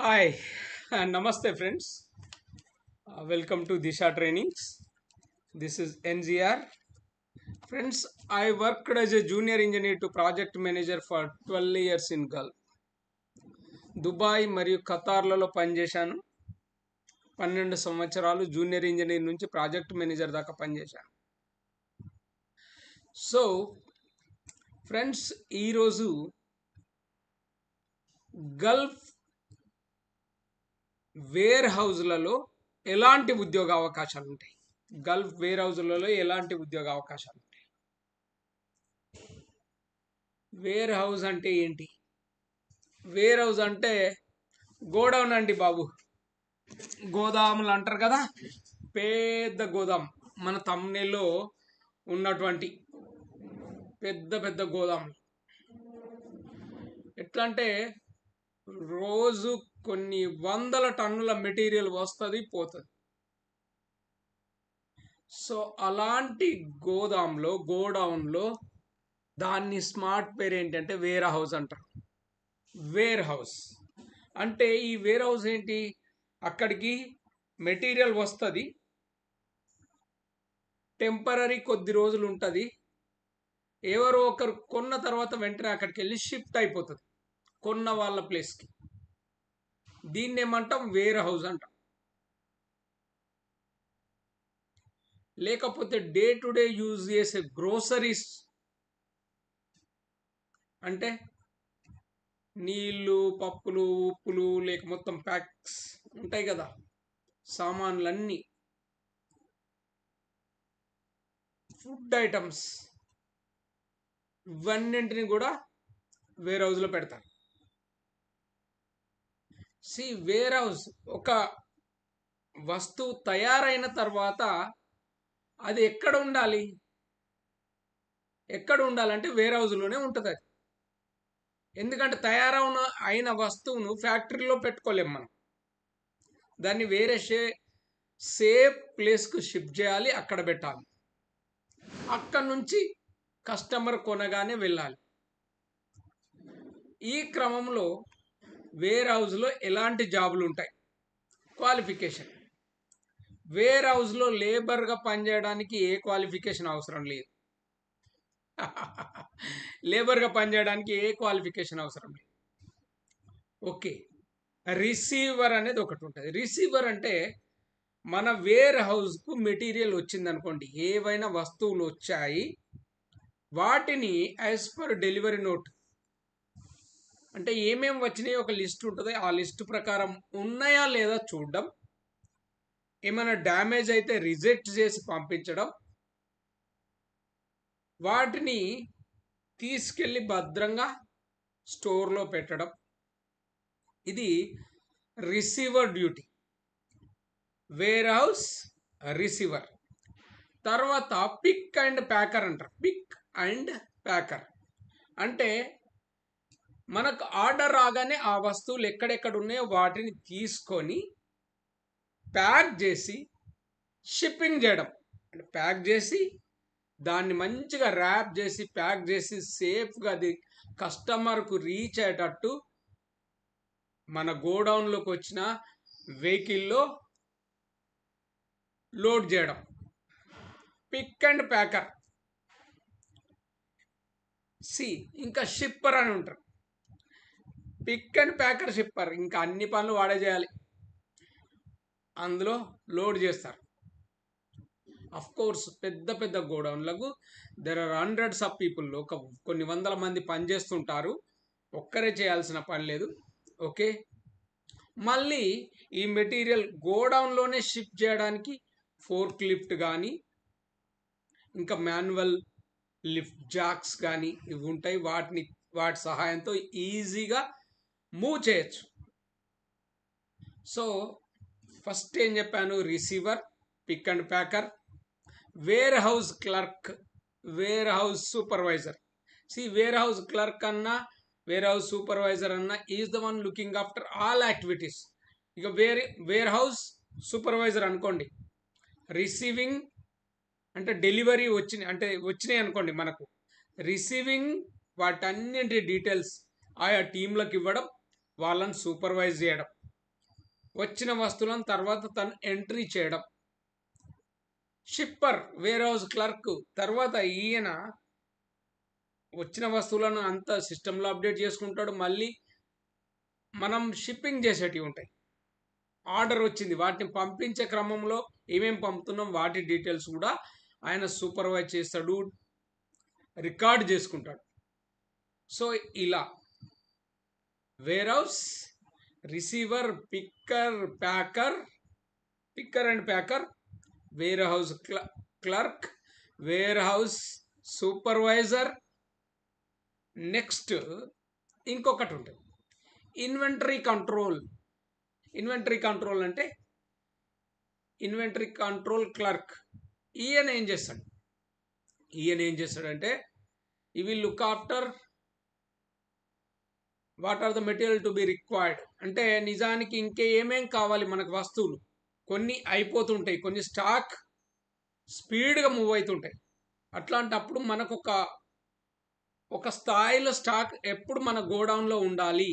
Hi, Namaste friends. Welcome to Disha Trainings. This is NZR. Friends, I worked as a junior engineer to project manager for 12 years in Gulf. Dubai మరియు ఖతార్లలో పనిచేశాను. 12 సంవత్సరాలు junior engineer నుంచి project manager దాకా పనిచేశాను. So friends, ఈరోజు Gulf wear హౌస్లలో ఎలాంటి ఉద్యోగ అవకాశాలు ఉంటాయి, గల్ఫ్ వేర్ హౌస్లలో ఎలాంటి ఉద్యోగ అవకాశాలు ఉంటాయి. వేర్ హౌస్ అంటే ఏంటి? వేర్ హౌస్ అంటే గోడౌన్ అండి బాబు. గోదాములు అంటారు కదా, పెద్ద గోదాం. మన తమ్ముళ్ళలో ఉన్నటువంటి పెద్ద పెద్ద గోదాములు. ఎట్లా అంటే రోజు కొన్ని వందల టన్నుల మెటీరియల్ వస్తుంది పోతుంది. సో అలాంటి గోడౌన్లో దాన్ని స్మార్ట్ పేరు ఏంటంటే వేర్ హౌస్ అంటారు. వేర్ హౌస్ అంటే ఈ వేర్ హౌస్ ఏంటి, అక్కడికి మెటీరియల్ వస్తుంది, టెంపరీ కొద్ది రోజులు ఉంటుంది, ఎవరో ఒకరు కొన్న తర్వాత వెంటనే అక్కడికి వెళ్ళి షిఫ్ట్ అయిపోతుంది కొన్న వాళ్ళ ప్లేస్కి. దీన్ని ఏమంటాం? వేర్ హౌస్ అంటాం. లేకపోతే డే టు డే యూజ్ చేసే గ్రోసరీస్ అంటే నీళ్ళు, పప్పులు, ఉప్పులు, లేక మొత్తం ప్యాక్స్ ఉంటాయి కదా, సామాన్లన్నీ, ఫుడ్ ఐటమ్స్, ఇవన్నింటిని కూడా వేర్ హౌస్లో పెడతారు. వేర్ హౌస్ ఒక వస్తువు తయారైన తర్వాత అది ఎక్కడ ఉండాలంటే వేర్ హౌస్లోనే ఉంటుంది అది. ఎందుకంటే అయిన వస్తువును ఫ్యాక్టరీలో పెట్టుకోలేము మనం. దాన్ని వేరే సేఫ్ ప్లేస్కు షిఫ్ట్ చేయాలి, అక్కడ పెట్టాలి. అక్కడ నుంచి కస్టమర్ కొనగానే వెళ్ళాలి. ఈ క్రమంలో వేర్ హౌస్లో ఎలాంటి జాబులు ఉంటాయి? క్వాలిఫికేషన్. వేర్ హౌస్లో లేబర్గా పనిచేయడానికి ఏ క్వాలిఫికేషన్ అవసరం లేదు. లేబర్గా పనిచేయడానికి ఏ క్వాలిఫికేషన్ అవసరం లేదు. ఓకే, రిసీవర్ అనేది ఒకటి ఉంటుంది. రిసీవర్ అంటే మన వేర్ హౌస్కు మెటీరియల్ వచ్చింది అనుకోండి, ఏవైనా వస్తువులు వచ్చాయి, వాటిని యాజ్ పర్ డెలివరీ నోట్ అంటే ఏమేమి వచ్చినాయో ఒక లిస్ట్ ఉంటుంది. ఆ లిస్ట్ ప్రకారం ఉన్నాయా లేదా చూడడం, ఏమైనా డ్యామేజ్ అయితే రిజెక్ట్ చేసి పంపించడం, వాటిని తీసుకెళ్ళి భద్రంగా స్టోర్లో పెట్టడం. ఇది receiver duty, warehouse receiver. తర్వాత పిక్ అండ్ ప్యాకర్ అంటారు. పిక్ అండ్ ప్యాకర్ అంటే మనకు ఆర్డర్ రాగానే ఆ వస్తువులు ఎక్కడెక్కడ ఉన్నాయో వాటిని తీసుకొని ప్యాక్ చేసి షిప్పింగ్ చేయడం. అంటే ప్యాక్ చేసి దాన్ని మంచిగా ర్యాప్ చేసి ప్యాక్ చేసి సేఫ్గా అది కస్టమర్కు రీచ్ అయ్యేటట్టు మన గోడౌన్లోకి వచ్చిన వెహికల్లో లోడ్ చేయడం. Pick and packer. ఇంకా షిప్పర్ అని ఉంటారు. పిక్ అండ్ ప్యాకర్, షిప్పర్, ఇంకా అన్ని పనులు వాడే చేయాలి. అందులో లోడ్ చేస్తారు. అఫ్ కోర్స్ పెద్ద పెద్ద గోడౌన్లకు there are hundreds of people, కొన్ని వందల మంది పనిచేస్తుంటారు. ఒక్కరే చేయాల్సిన పని లేదు. ఓకే, మళ్ళీ ఈ మెటీరియల్ గోడౌన్లోనే షిఫ్ట్ చేయడానికి ఫోర్క్ లిఫ్ట్ కానీ ఇంకా మాన్యువల్ లిఫ్ట్ జాక్స్ కానీ ఇవి ఉంటాయి. వాటి సహాయంతో ఈజీగా మూవ్ చేయొచ్చు. సో ఫస్ట్ ఏం చెప్పాను? Receiver, pick and packer, warehouse clerk, warehouse supervisor. Warehouse clerk అన్నా వేర్ హౌస్ సూపర్వైజర్ అన్నా is the one looking after all activities. ఇక వేర్ హౌస్ సూపర్వైజర్ అనుకోండి, రిసీవింగ్ అంటే డెలివరీ వచ్చినాయి అనుకోండి, మనకు రిసీవింగ్ వాటన్నింటి డీటెయిల్స్ ఆయా టీంలకు ఇవ్వడం, వాళ్ళని సూపర్వైజ్ చేయడం. వచ్చిన వస్తువులను తర్వాత తను ఎంట్రీ చేయడం. షిప్పర్ వేర్ హౌస్ క్లర్క్ తర్వాత ఈయన వచ్చిన వస్తువులను అంతా సిస్టంలో అప్డేట్ చేసుకుంటాడు. మళ్ళీ మనం షిప్పింగ్ చేసేటివి ఉంటాయి, ఆర్డర్ వచ్చింది వాటిని పంపించే క్రమంలో ఏమేం పంపుతున్నాం వాటి డీటెయిల్స్ కూడా ఆయన సూపర్వైజ్ చేస్తాడు, రికార్డ్ చేసుకుంటాడు. సో ఇలా warehouse, receiver, picker and packer, warehouse clerk, warehouse supervisor. Next ఇంకొకటి ఉంటుంది ఇన్వెంటరీ కంట్రోల్. ఇన్వెంటరీ కంట్రోల్ అంటే ఇన్వెంటరీ కంట్రోల్ క్లర్క్. ఈయన ఏం చేస్తాడంటే he will look after what are the material to be required. అంటే నిజానికి ఇంకే ఏమేం కావాలి మనకు వస్తువులు, కొన్ని అయిపోతుంటాయి, కొన్ని స్టాక్ స్పీడ్గా మూవ్ అవుతుంటాయి. అట్లాంటప్పుడు మనకు ఒక స్థాయిలో స్టాక్ ఎప్పుడు మన గోడౌన్లో ఉండాలి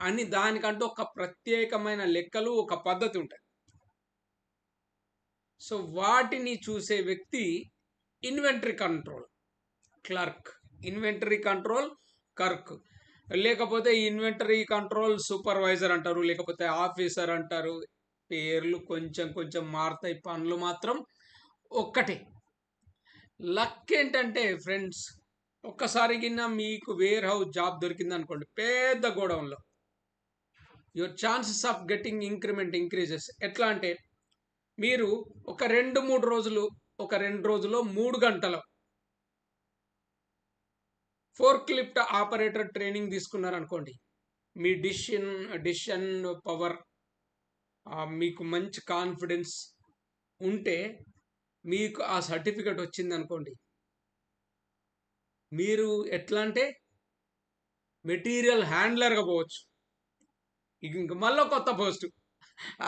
అని దానికంటూ ఒక ప్రత్యేకమైన లెక్కలు, ఒక పద్ధతి ఉంటాయి. సో వాటిని చూసే వ్యక్తి inventory control clerk, inventory control clerk. లేకపోతే ఇన్వెంటరీ కంట్రోల్ సూపర్వైజర్ అంటారు, లేకపోతే ఆఫీసర్ అంటారు. పేర్లు కొంచెం కొంచెం మారుతాయి, పనులు మాత్రం ఒక్కటే. లక్ ఏంటంటే ఫ్రెండ్స్, ఒక్కసారి కింద మీకు వేర్ హౌస్ జాబ్ దొరికింది అనుకోండి పెద్ద గోడౌన్లో, your chances of getting increases. ఎట్లా అంటే మీరు ఒక 2-3 రోజులు, ఒక 2 రోజుల్లో 3 గంటలు ఫోర్క్ లిఫ్ట్ ఆపరేటర్ ట్రైనింగ్ తీసుకున్నారనుకోండి, మీ డిసిషన్ పవర్, మీకు మంచి కాన్ఫిడెన్స్ ఉంటే మీకు ఆ సర్టిఫికెట్ వచ్చింది అనుకోండి, మీరు ఎట్లా అంటే మెటీరియల్ హ్యాండ్లర్గా పోవచ్చు. ఇంక మళ్ళీ కొత్త పోస్టు,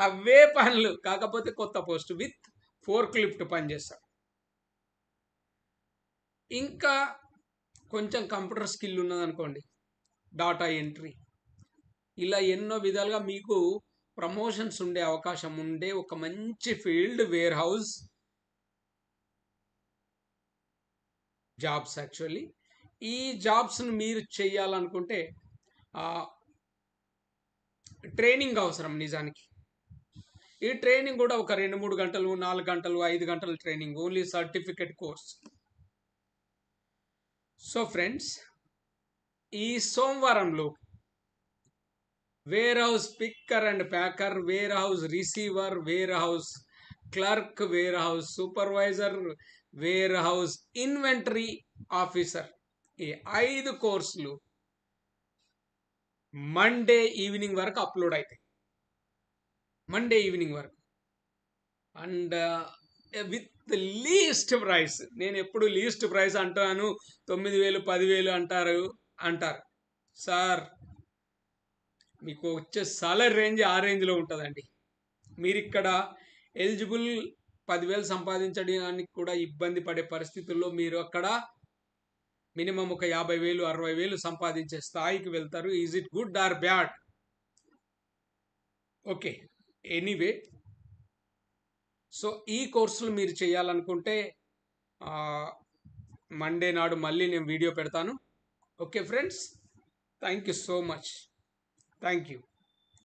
అవే పనులు కాకపోతే కొత్త పోస్ట్ విత్ ఫోర్క్ లిఫ్ట్ పనిచేస్తారు. ఇంకా కొంచెం కంప్యూటర్ స్కిల్ ఉన్నదనుకోండి, డాటా ఎంట్రీ, ఇలా ఎన్నో విధాలుగా మీకు ప్రమోషన్స్ ఉండే అవకాశం ఉండే ఒక మంచి field wear house jobs. Actually ఈ జాబ్స్ను మీరు చేయాలనుకుంటే ట్రైనింగ్ అవసరం నిజానికి. ఈ ట్రైనింగ్ కూడా ఒక 2-3 గంటలు, 4 గంటలు, 5 గంటల training, only certificate course. So friends, ఈ సోమవారంలో warehouse picker and packer, warehouse receiver, warehouse clerk, warehouse supervisor, warehouse inventory officer, ఈ 5 కోర్సులు మండే ఈవినింగ్ వరకు అప్లోడ్ అవుతాయి. మండే ఈవినింగ్ వరకు. And with least price. నేను ఎప్పుడు least price అంటాను, 9,000 10,000 అంటారు. సార్ మీకు వచ్చే సాలరీ రేంజ్ ఆ రేంజ్లో ఉంటుందండి. మీరు ఇక్కడ ఎలిజిబుల్ 10,000 సంపాదించడానికి కూడా ఇబ్బంది పడే పరిస్థితుల్లో మీరు అక్కడ మినిమం ఒక 50,000 60,000 సంపాదించే స్థాయికి వెళ్తారు. Is it good or bad? Okay, anyway. So ఈ కోర్సులు మీరు చేయాలనుకుంటే మండే నాడు మళ్ళీ నేను వీడియో పెడతాను. Okay friends, thank you so much. Thank you.